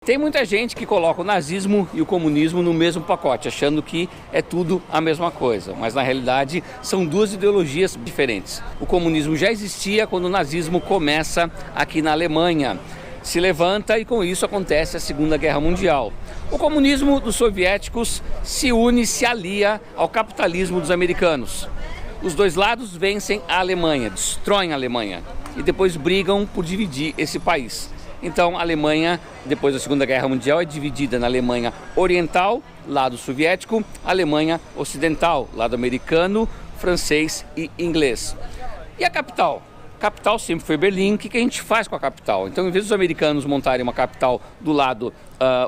Tem muita gente que coloca o nazismo e o comunismo no mesmo pacote, achando que é tudo a mesma coisa, mas na realidade são duas ideologias diferentes. O comunismo já existia quando o nazismo começa aqui na Alemanha, se levanta e com isso acontece a Segunda Guerra Mundial. O comunismo dos soviéticos se une, se alia ao capitalismo dos americanos. Os dois lados vencem a Alemanha, destroem a Alemanha e depois brigam por dividir esse país. Então a Alemanha, depois da Segunda Guerra Mundial, é dividida na Alemanha Oriental, lado soviético, Alemanha Ocidental, lado americano, francês e inglês. E a capital? A capital sempre foi Berlim. O que a gente faz com a capital? Então, em vez dos americanos montarem uma capital do lado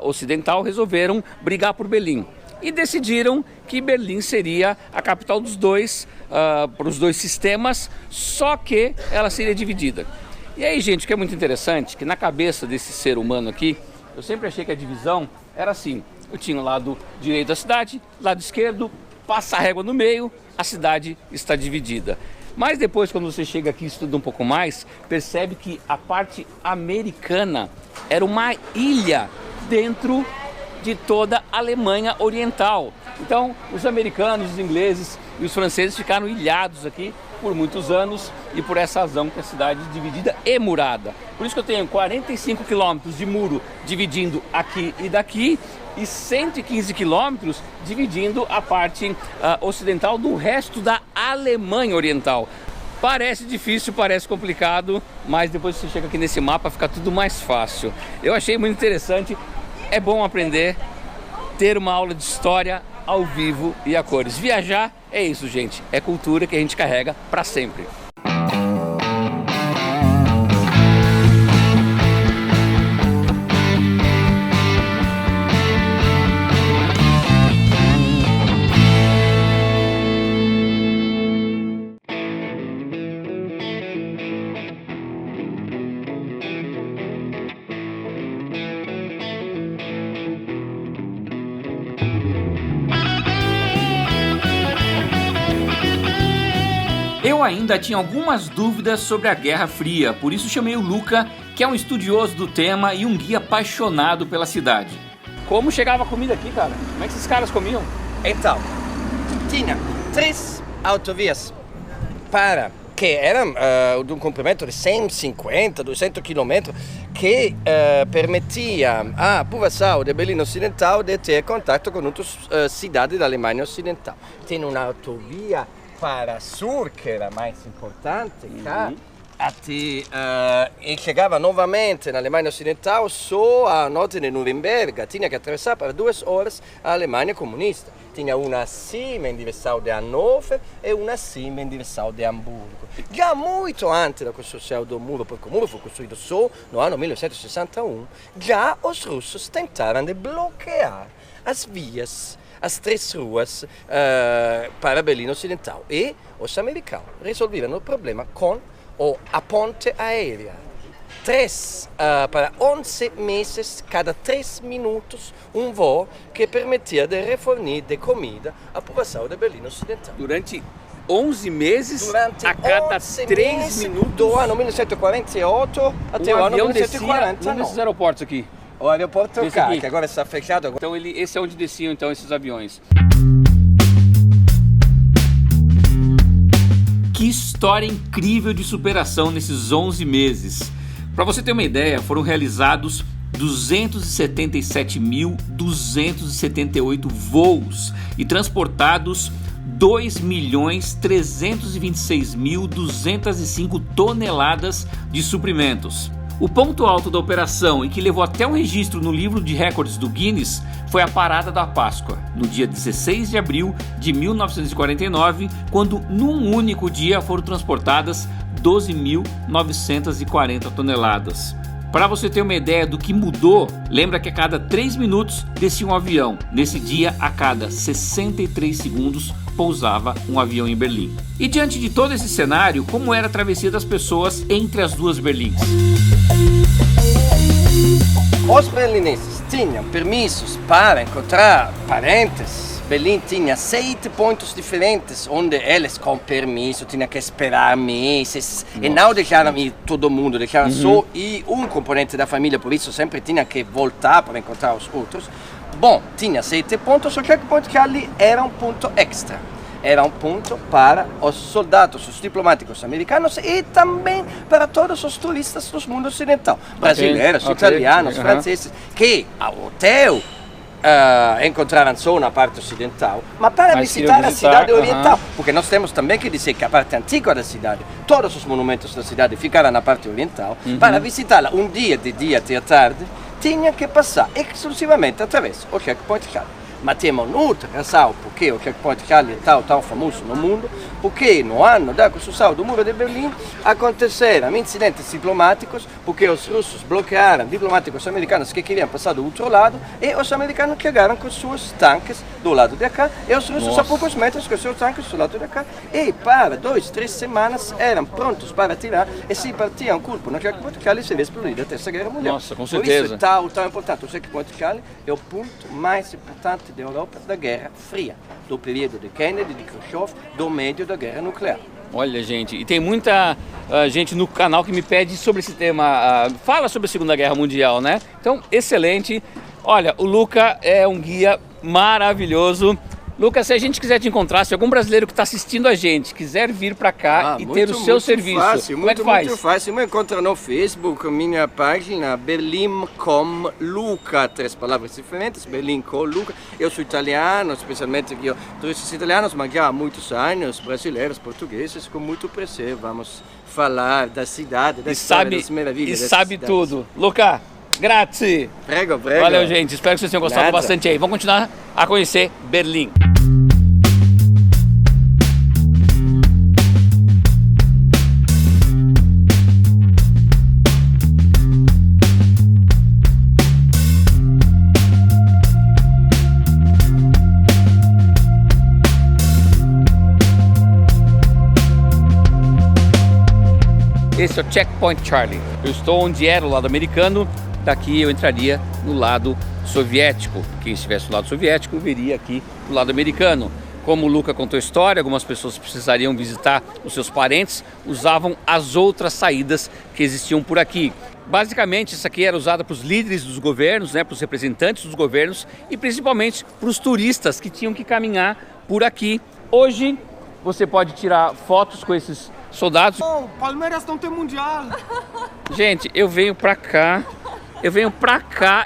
ocidental, resolveram brigar por Berlim. E decidiram que Berlim seria a capital dos dois, para os dois sistemas, só que ela seria dividida. E aí, gente, o que é muito interessante, que na cabeça desse ser humano aqui, eu sempre achei que a divisão era assim. Eu tinha o lado direito da cidade, lado esquerdo, passa a régua no meio, a cidade está dividida. Mas depois, quando você chega aqui e estuda um pouco mais, percebe que a parte americana era uma ilha dentro de toda a Alemanha Oriental. Então, os americanos, os ingleses e os franceses ficaram ilhados aqui por muitos anos e por essa razão que a cidade é dividida e murada. Por isso que eu tenho 45 quilômetros de muro dividindo aqui e daqui e 115 quilômetros dividindo a parte ocidental do resto da Alemanha Oriental. Parece difícil, parece complicado, mas depois que você chega aqui nesse mapa fica tudo mais fácil. Eu achei muito interessante, é bom aprender, ter uma aula de história ao vivo e a cores. Viajar é isso, gente, é cultura que a gente carrega para sempre. Eu ainda tinha algumas dúvidas sobre a Guerra Fria, por isso chamei o Luca, que é um estudioso do tema e um guia apaixonado pela cidade. Como chegava a comida aqui, cara? Como é que esses caras comiam? Então, tinha 3 autovias que eram de um comprimento de 150, 200 km, que permitia à população de Berlim Ocidental de ter contato com outras cidades da Alemanha Ocidental. Tem uma autovia para sul, que era mais importante, e chegava novamente na Alemanha Ocidental só a norte de Nuremberg. Tinha que atravessar por 2 horas a Alemanha comunista. Tinha uma acima em direção de Hannover e uma acima em direção de Hamburgo. Já muito antes da construção do muro, porque o muro foi construído só no ano 1761, já os russos tentaram de bloquear as vias, as 3 ruas para Berlim Ocidental. E os americanos resolveram o problema com a ponte aérea. Para 11 meses, cada 3 minutos, um voo que permitia de refornir de comida à população de Berlim Ocidental. Durante 11 meses, Durante a cada 11 3 meses, minutos, do ano 1948 até o ano avião descia 1949. nesses aeroportos aqui. O aeroporto Esse cá, aqui. que agora está fechado. Então esse é onde desciam então esses aviões. Que história incrível de superação nesses 11 meses. Para você ter uma ideia, foram realizados 277.278 voos e transportados 2.326.205 toneladas de suprimentos. O ponto alto da operação, e que levou até um registro no livro de recordes do Guinness, foi a Parada da Páscoa, no dia 16 de abril de 1949, quando num único dia foram transportadas 12.940 toneladas. Para você ter uma ideia do que mudou, lembra que a cada 3 minutos descia um avião. Nesse dia, a cada 63 segundos, pousava um avião em Berlim. E diante de todo esse cenário, como era a travessia das pessoas entre as duas Berlins? Os berlineses tinham permissos para encontrar parentes Berlim tinha 7 pontos diferentes, onde eles, com permisso, tinham que esperar meses. E não deixaram ir todo mundo, deixaram só ir um componente da família, por isso sempre tinha que voltar para encontrar os outros. Bom, tinha 7 pontos, o checkpoint Charlie era um ponto extra. Era um ponto para os soldados, os diplomáticos americanos e também para todos os turistas do mundo ocidental. Brasileiros, italianos, franceses, que ao hotel encontraram só na parte ocidental, mas para visitar a cidade oriental. Porque nós temos também que dizer que a parte antiga da cidade, todos os monumentos da cidade ficaram na parte oriental. Para visitá-la um dia, de dia até a tarde, tinha que passar exclusivamente através do checkpoint Charlie. Ma temo outra razão porque o checkpoint Charlie é tão famoso no mundo, porque no ano da construção do Muro de Berlim aconteceram incidentes diplomáticos, porque os russos bloquearam diplomáticos americanos que queriam passar do outro lado e os americanos chegaram com seus tanques do lado de cá e os russos a poucos metros com seus tanques do lado de cá e para 2-3 semanas eram prontos para atirar e se partia um colpo no checkpoint Charlie seria explodido a Terceira Guerra Mundial. Nossa, com certeza. Por isso é tão importante. O checkpoint Charlie é o ponto mais importante da Europa da Guerra Fria, do período de Kennedy, de Khrushchev, do meio da guerra nuclear. Olha, gente, e tem muita gente no canal que me pede sobre esse tema, fala sobre a Segunda Guerra Mundial, né? Então, excelente. Olha, o Luca é um guia maravilhoso. Lucas, se a gente quiser te encontrar, se algum brasileiro que está assistindo a gente quiser vir para cá e ter o seu serviço, como é que faz? Muito fácil, me encontra no Facebook, minha página Berlim com Luca, 3 palavras diferentes, Berlim com Luca. Eu sou italiano, especialmente eu turistas italianos, mas já há muitos anos, brasileiros, portugueses, com muito prazer vamos falar da cidade, das maravilhas. E sabe tudo. Luca, grazie. Prego. Valeu, gente. Espero que vocês tenham gostado bastante aí. Vamos continuar a conhecer Berlim. Esse é o Checkpoint Charlie. Eu estou onde era o lado americano. Daqui eu entraria no lado soviético. Quem estivesse do lado soviético viria aqui do lado americano. Como o Luca contou a história, algumas pessoas precisariam visitar os seus parentes, usavam as outras saídas que existiam por aqui. Basicamente, isso aqui era usado para os líderes dos governos, né, para os representantes dos governos e principalmente para os turistas que tinham que caminhar por aqui. Hoje você pode tirar fotos com esses soldados. Oh, Palmeiras não tem mundial. Gente, eu venho pra cá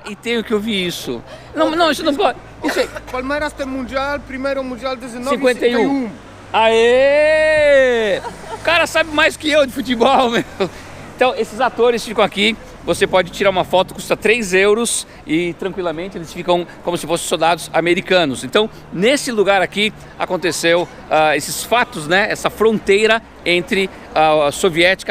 e tenho que ouvir isso. Não, isso não pode. Isso aí. Palmeiras tem mundial, primeiro mundial 1951. Aê! O cara sabe mais que eu de futebol, meu. Então, esses atores ficam aqui. Você pode tirar uma foto, custa 3 euros e tranquilamente eles ficam como se fossem soldados americanos. Então, nesse lugar aqui aconteceu esses fatos, né? Essa fronteira entre a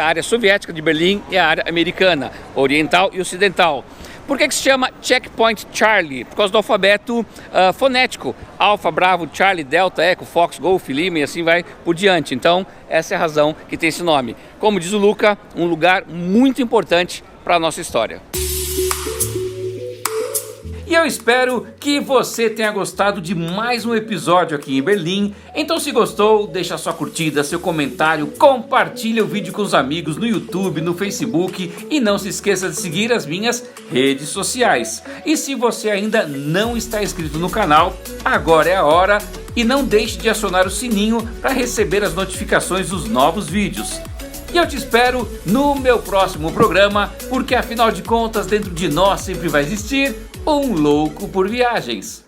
área soviética de Berlim e a área americana, oriental e ocidental. Por que se chama Checkpoint Charlie? Por causa do alfabeto fonético. Alfa, Bravo, Charlie, Delta, Echo, Fox, Golf, Lima e assim vai por diante. Então, essa é a razão que tem esse nome. Como diz o Luca, um lugar muito importante para a nossa história. E eu espero que você tenha gostado de mais um episódio aqui em Berlim. Então, se gostou, deixa sua curtida, seu comentário, compartilha o vídeo com os amigos no YouTube, no Facebook e não se esqueça de seguir as minhas redes sociais. E se você ainda não está inscrito no canal, agora é a hora e não deixe de acionar o sininho para receber as notificações dos novos vídeos. E eu te espero no meu próximo programa, porque afinal de contas, dentro de nós sempre vai existir um louco por viagens.